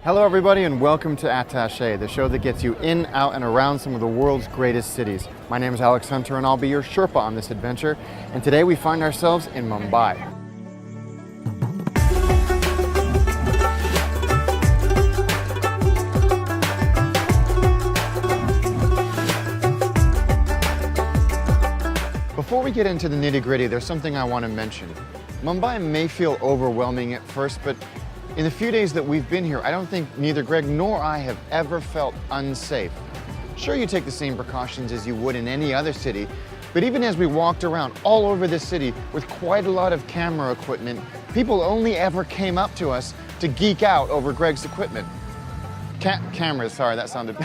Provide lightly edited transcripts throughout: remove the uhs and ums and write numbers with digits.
Hello everybody and welcome to Attaché, the show that gets you in, out, and around some of the world's greatest cities. My name is Alex Hunter and I'll be your Sherpa on this adventure. And today we find ourselves in Mumbai. Before we get into the nitty-gritty, there's something I want to mention. Mumbai may feel overwhelming at first, but in the few days that we've been here, I don't think neither Greg nor I have ever felt unsafe. Sure, you take the same precautions as you would in any other city, but even as we walked around all over this city with quite a lot of camera equipment, people only ever came up to us to geek out over Greg's equipment. Cameras, sorry, that sounded...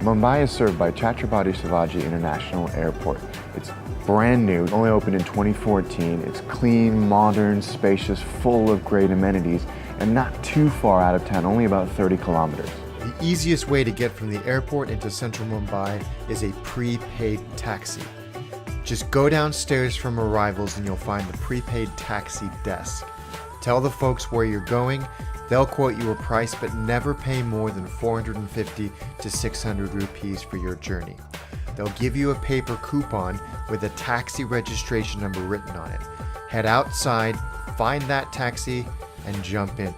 Mumbai is served by Chhatrapati Shivaji International Airport. It's brand new, only opened in 2014. It's clean, modern, spacious, full of great amenities, and not too far out of town, only about 30 kilometers. The easiest way to get from the airport into central Mumbai is a prepaid taxi. Just go downstairs from arrivals and you'll find the prepaid taxi desk. Tell the folks where you're going. They'll quote you a price, but never pay more than 450 to 600 rupees for your journey. They'll give you a paper coupon with a taxi registration number written on it. Head outside, find that taxi, and jump in.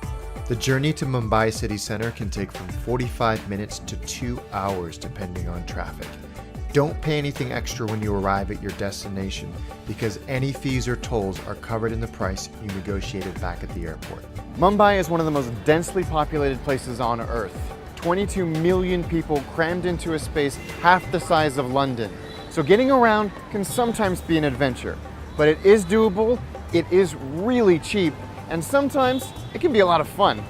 The journey to Mumbai city center can take from 45 minutes to 2 hours depending on traffic. Don't pay anything extra when you arrive at your destination because any fees or tolls are covered in the price you negotiated back at the airport. Mumbai is one of the most densely populated places on Earth. 22 million people crammed into a space half the size of London. So getting around can sometimes be an adventure, but it is doable, it is really cheap, and sometimes it can be a lot of fun.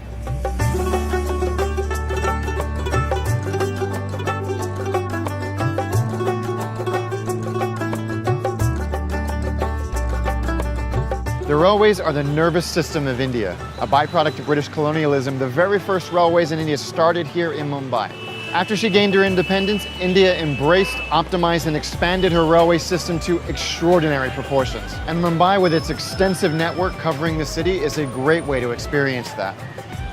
The railways are the nervous system of India. A byproduct of British colonialism, the very first railways in India started here in Mumbai. After she gained her independence, India embraced, optimized, and expanded her railway system to extraordinary proportions. And Mumbai, with its extensive network covering the city, is a great way to experience that.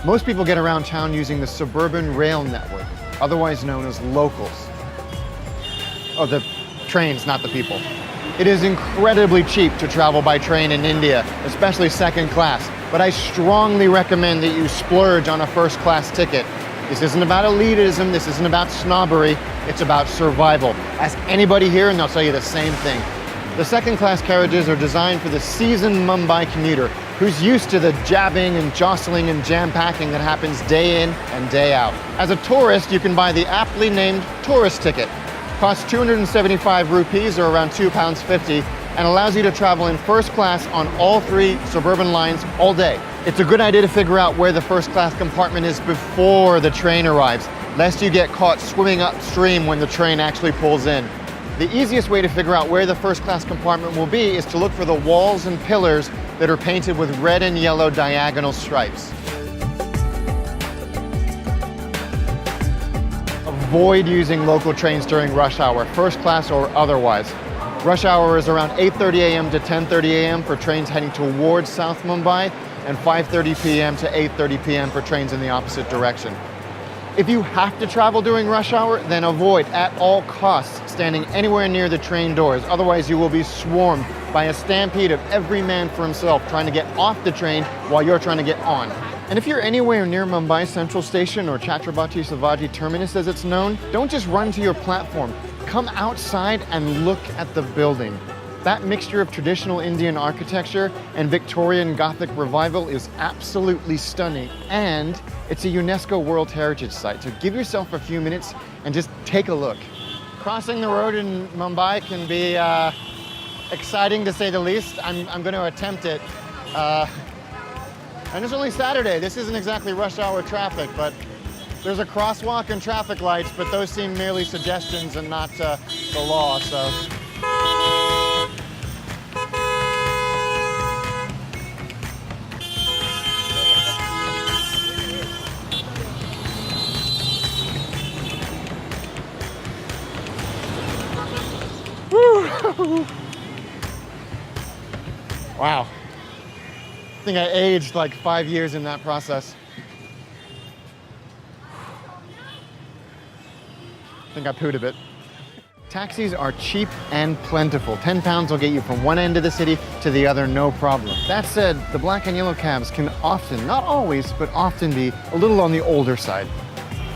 Most people get around town using the suburban rail network, otherwise known as locals. Oh, the trains, not the people. It is incredibly cheap to travel by train in India, especially second class, but I strongly recommend that you splurge on a first class ticket. This isn't about elitism, this isn't about snobbery, it's about survival. Ask anybody here and they'll tell you the same thing. The second class carriages are designed for the seasoned Mumbai commuter who's used to the jabbing and jostling and jam-packing that happens day in and day out. As a tourist, you can buy the aptly named tourist ticket. Costs 275 rupees, or around £2.50, and allows you to travel in first class on all three suburban lines all day. It's a good idea to figure out where the first class compartment is before the train arrives, lest you get caught swimming upstream when the train actually pulls in. The easiest way to figure out where the first class compartment will be is to look for the walls and pillars that are painted with red and yellow diagonal stripes. Avoid using local trains during rush hour, first class or otherwise. Rush hour is around 8:30 a.m. to 10:30 a.m. for trains heading towards South Mumbai and 5:30 p.m. to 8:30 p.m. for trains in the opposite direction. If you have to travel during rush hour, then avoid at all costs standing anywhere near the train doors. Otherwise, you will be swarmed by a stampede of every man for himself trying to get off the train while you're trying to get on. And if you're anywhere near Mumbai Central Station or Chhatrapati Shivaji Terminus as it's known, don't just run to your platform. Come outside and look at the building. That mixture of traditional Indian architecture and Victorian Gothic revival is absolutely stunning, and it's a UNESCO World Heritage Site, so give yourself a few minutes and just take a look. Crossing the road in Mumbai can be exciting to say the least. I'm going to attempt it. And it's only Saturday. This isn't exactly rush hour traffic, but there's a crosswalk and traffic lights, but those seem merely suggestions and not the law, so. Woo! Wow. I think I aged like 5 years in that process. I think I pooed a bit. Taxis are cheap and plentiful. 10 pounds will get you from one end of the city to the other, no problem. That said, the black and yellow cabs can often, not always, but often be a little on the older side.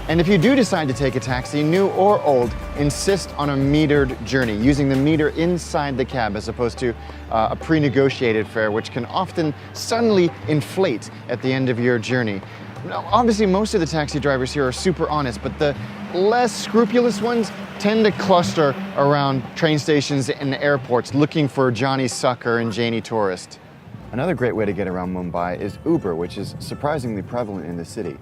And if you do decide to take a taxi, new or old, insist on a metered journey, using the meter inside the cab as opposed to a pre-negotiated fare, which can often suddenly inflate at the end of your journey. Now, obviously, most of the taxi drivers here are super honest, but the less scrupulous ones tend to cluster around train stations and airports looking for Johnny Sucker and Janie Tourist. Another great way to get around Mumbai is Uber, which is surprisingly prevalent in the city.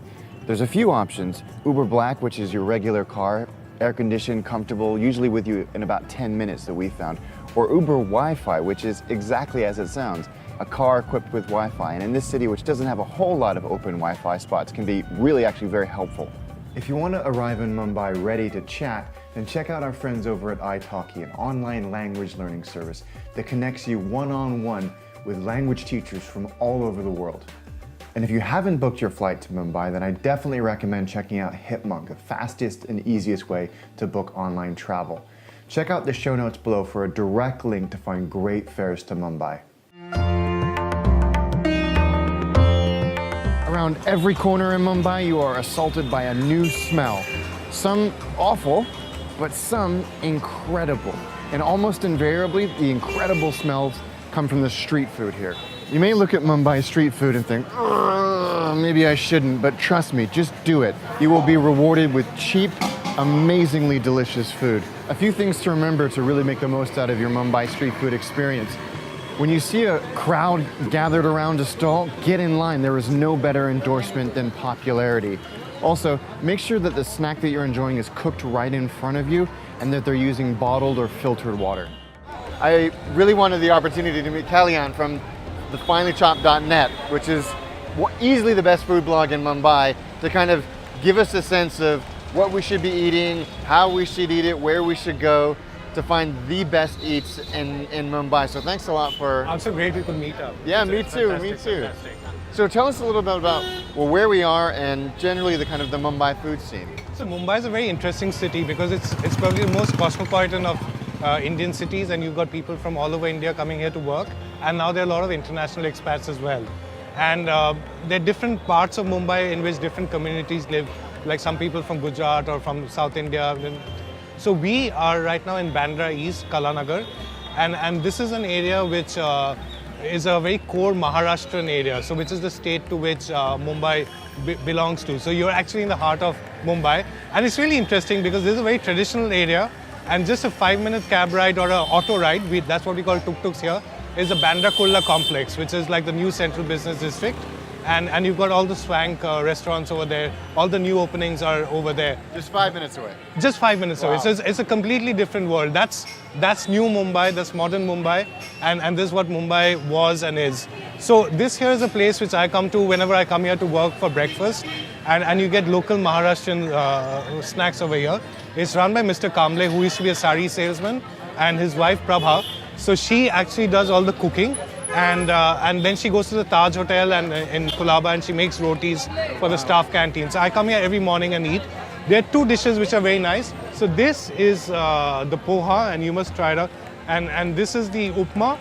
There's a few options. Uber Black, which is your regular car, air-conditioned, comfortable, usually with you in about 10 minutes that we found. Or Uber Wi-Fi, which is exactly as it sounds, a car equipped with Wi-Fi. And in this city, which doesn't have a whole lot of open Wi-Fi spots, can be really actually very helpful. If you want to arrive in Mumbai ready to chat, then check out our friends over at italki, an online language learning service that connects you one-on-one with language teachers from all over the world. And if you haven't booked your flight to Mumbai, then I definitely recommend checking out Hipmunk, the fastest and easiest way to book online travel. Check out the show notes below for a direct link to find great fares to Mumbai. Around every corner in Mumbai, you are assaulted by a new smell. Some awful, but some incredible. And almost invariably, the incredible smells come from the street food here. You may look at Mumbai street food and think, maybe I shouldn't, but trust me, just do it. You will be rewarded with cheap, amazingly delicious food. A few things to remember to really make the most out of your Mumbai street food experience. When you see a crowd gathered around a stall, get in line. There is no better endorsement than popularity. Also, make sure that the snack that you're enjoying is cooked right in front of you and that they're using bottled or filtered water. I really wanted the opportunity to meet Kalyan from thefinelychopped.net, which is easily the best food blog in Mumbai, to kind of give us a sense of what we should be eating, how we should eat it, where we should go to find the best eats in Mumbai. So thanks a lot for... I'm so great we could meet up. Yeah, me too. Fantastic. So tell us a little bit about where we are and generally the kind of the Mumbai food scene. So Mumbai is a very interesting city because it's probably the most cosmopolitan of Indian cities, and you've got people from all over India coming here to work, and now there are a lot of international expats as well. And there are different parts of Mumbai in which different communities live, like some people from Gujarat or from South India. So we are right now in Bandra East, Kalanagar, and this is an area which is a very core Maharashtrian area, so which is the state to which Mumbai belongs to. So you're actually in the heart of Mumbai, and it's really interesting because this is a very traditional area, and just a 5-minute cab ride or an auto ride, that's what we call tuk-tuks here, is the Bandra Kurla complex, which is like the new central business district. And you've got all the swank restaurants over there. All the new openings are over there. Just 5 minutes away. Just 5 minutes away. Wow. So it's a completely different world. That's new Mumbai, that's modern Mumbai, and this is what Mumbai was and is. So this here is a place which I come to whenever I come here to work for breakfast, and you get local Maharashtrian snacks over here. It's run by Mr. Kamble, who used to be a sari salesman, and his wife Prabha. So she actually does all the cooking. And then she goes to the Taj Hotel and in Kulaba, and she makes rotis for the staff canteen. So I come here every morning and eat. There are two dishes which are very nice. So this is the poha, and you must try it out. And this is the upma.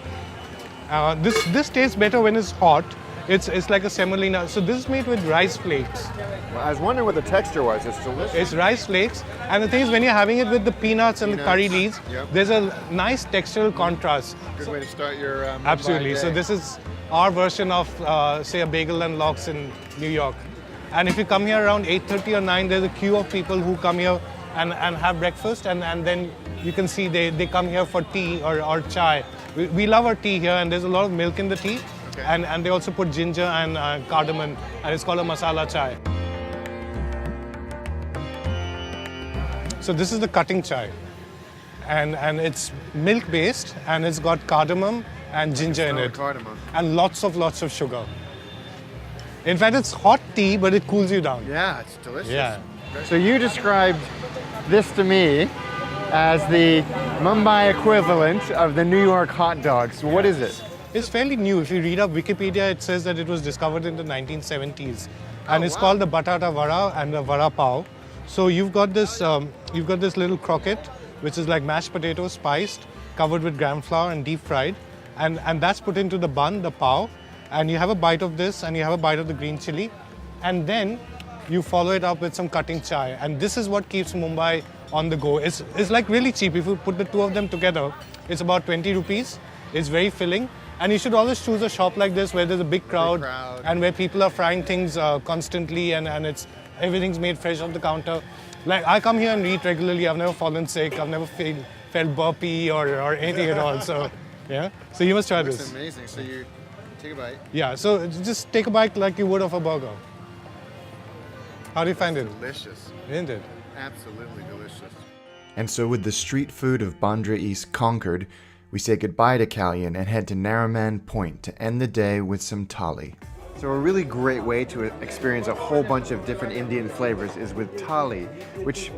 This tastes better when it's hot. It's like a semolina. So this is made with rice flakes. I was wondering what the texture was. It's delicious. It's rice flakes. And the thing is, when you're having it with the peanuts and the curry leaves, there's a nice textural contrast. Good way to start your Absolutely. Mumbai So day. this is our version of, say, a bagel and lox in New York. And if you come here around 8:30 or 9, there's a queue of people who come here and have breakfast. And then you can see they come here for tea or chai. We love our tea here, and there's a lot of milk in the tea. Okay. And they also put ginger and cardamom, and it's called a masala chai. So this is the cutting chai. And it's milk-based, and it's got cardamom and ginger in it. Cardamom. And lots of sugar. In fact, it's hot tea, but it cools you down. Yeah, it's delicious. Yeah. So you described this to me as the Mumbai equivalent of the New York hot dogs. What is it? It's fairly new. If you read up Wikipedia, it says that it was discovered in the 1970s. And it's called the Batata Vada and the Vada Pav. So you've got this you've got this little croquette, which is like mashed potatoes spiced, covered with gram flour and deep fried. And that's put into the bun, the pav. And you have a bite of this and you have a bite of the green chili. And then you follow it up with some cutting chai. And this is what keeps Mumbai on the go. It's like really cheap. If you put the two of them together, it's about 20 rupees. It's very filling. And you should always choose a shop like this where there's a big crowd. And where people are frying things constantly and everything's made fresh off the counter. Like, I come here and eat regularly. I've never fallen sick. I've never felt burpy or anything at all. So, yeah. So you must try this. It's amazing. So you take a bite. Yeah. So just take a bite like you would of a burger. How do you find it? Delicious. Isn't it? Absolutely delicious. And so with the street food of Bandra East conquered, we say goodbye to Kalyan and head to Nariman Point to end the day with some thali. So a really great way to experience a whole bunch of different Indian flavors is with thali, which,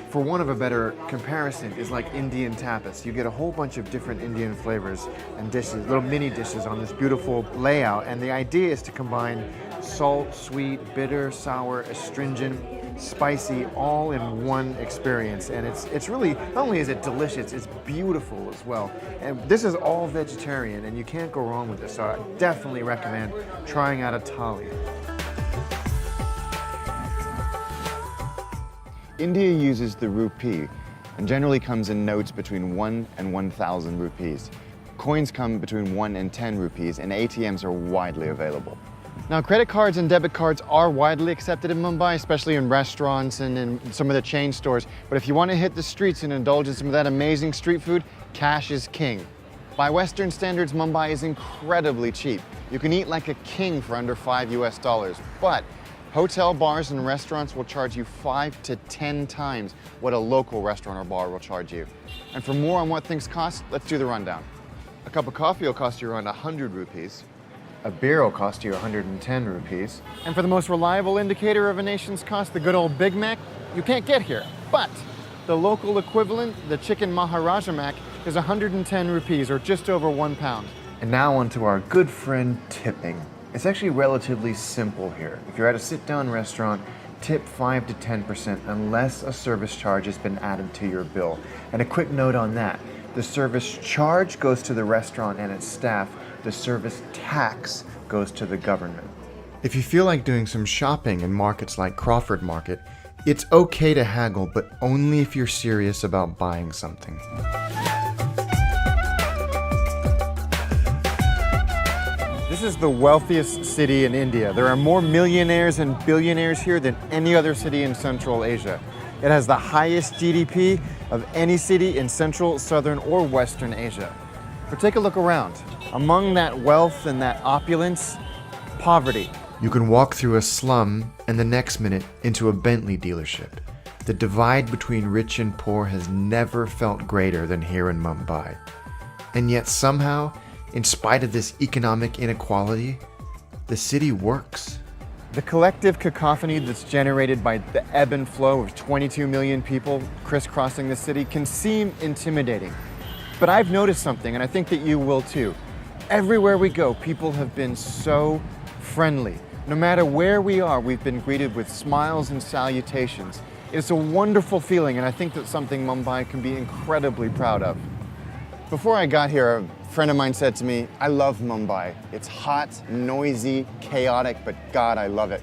for want of a better comparison, is like Indian tapas. You get a whole bunch of different Indian flavors and dishes, little mini dishes on this beautiful layout. And the idea is to combine salt, sweet, bitter, sour, astringent, spicy, all in one experience. And it's really, not only is it delicious, it's beautiful as well. And this is all vegetarian and you can't go wrong with this. So I definitely recommend trying out a thali. India uses the rupee and generally comes in notes between 1 and 1,000 rupees. Coins come between 1 and 10 rupees and ATMs are widely available. Now, credit cards and debit cards are widely accepted in Mumbai, especially in restaurants and in some of the chain stores. But if you want to hit the streets and indulge in some of that amazing street food, cash is king. By Western standards, Mumbai is incredibly cheap. You can eat like a king for under $5 US, but hotel bars and restaurants will charge you 5 to 10 times what a local restaurant or bar will charge you. And for more on what things cost, let's do the rundown. A cup of coffee will cost you around 100 rupees. A beer will cost you 110 rupees. And for the most reliable indicator of a nation's cost, the good old Big Mac, you can't get here. But the local equivalent, the chicken Maharaja Mac, is 110 rupees, or just over £1. And now on to our good friend tipping. It's actually relatively simple here. If you're at a sit-down restaurant, tip 5 to 10% unless a service charge has been added to your bill. And a quick note on that, the service charge goes to the restaurant and its staff. The service tax goes to the government. If you feel like doing some shopping in markets like Crawford Market, it's okay to haggle, but only if you're serious about buying something. This is the wealthiest city in India. There are more millionaires and billionaires here than any other city in Central Asia. It has the highest GDP of any city in Central, Southern, or Western Asia. But take a look around. Among that wealth and that opulence, poverty. You can walk through a slum and the next minute into a Bentley dealership. The divide between rich and poor has never felt greater than here in Mumbai. And yet somehow, in spite of this economic inequality, the city works. The collective cacophony that's generated by the ebb and flow of 22 million people crisscrossing the city can seem intimidating. But I've noticed something, and I think that you will too. Everywhere we go, people have been so friendly. No matter where we are, we've been greeted with smiles and salutations. It's a wonderful feeling, and I think that's something Mumbai can be incredibly proud of. Before I got here, a friend of mine said to me, I love Mumbai. It's hot, noisy, chaotic, but God, I love it.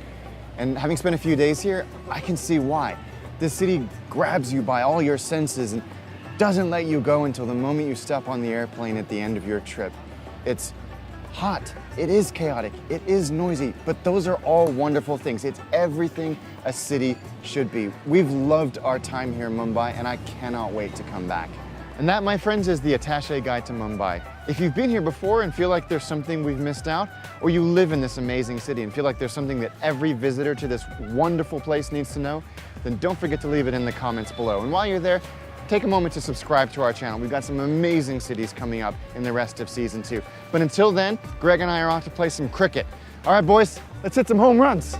And having spent a few days here, I can see why. This city grabs you by all your senses and doesn't let you go until the moment you step on the airplane at the end of your trip. It's hot, it is chaotic, it is noisy, but those are all wonderful things. It's everything a city should be. We've loved our time here in Mumbai, and I cannot wait to come back. And that, my friends, is the Attaché Guide to Mumbai. If you've been here before and feel like there's something we've missed out, or you live in this amazing city and feel like there's something that every visitor to this wonderful place needs to know, then don't forget to leave it in the comments below. And while you're there, take a moment to subscribe to our channel. We've got some amazing cities coming up in the rest of season 2. But until then, Greg and I are off to play some cricket. All right, boys, let's hit some home runs.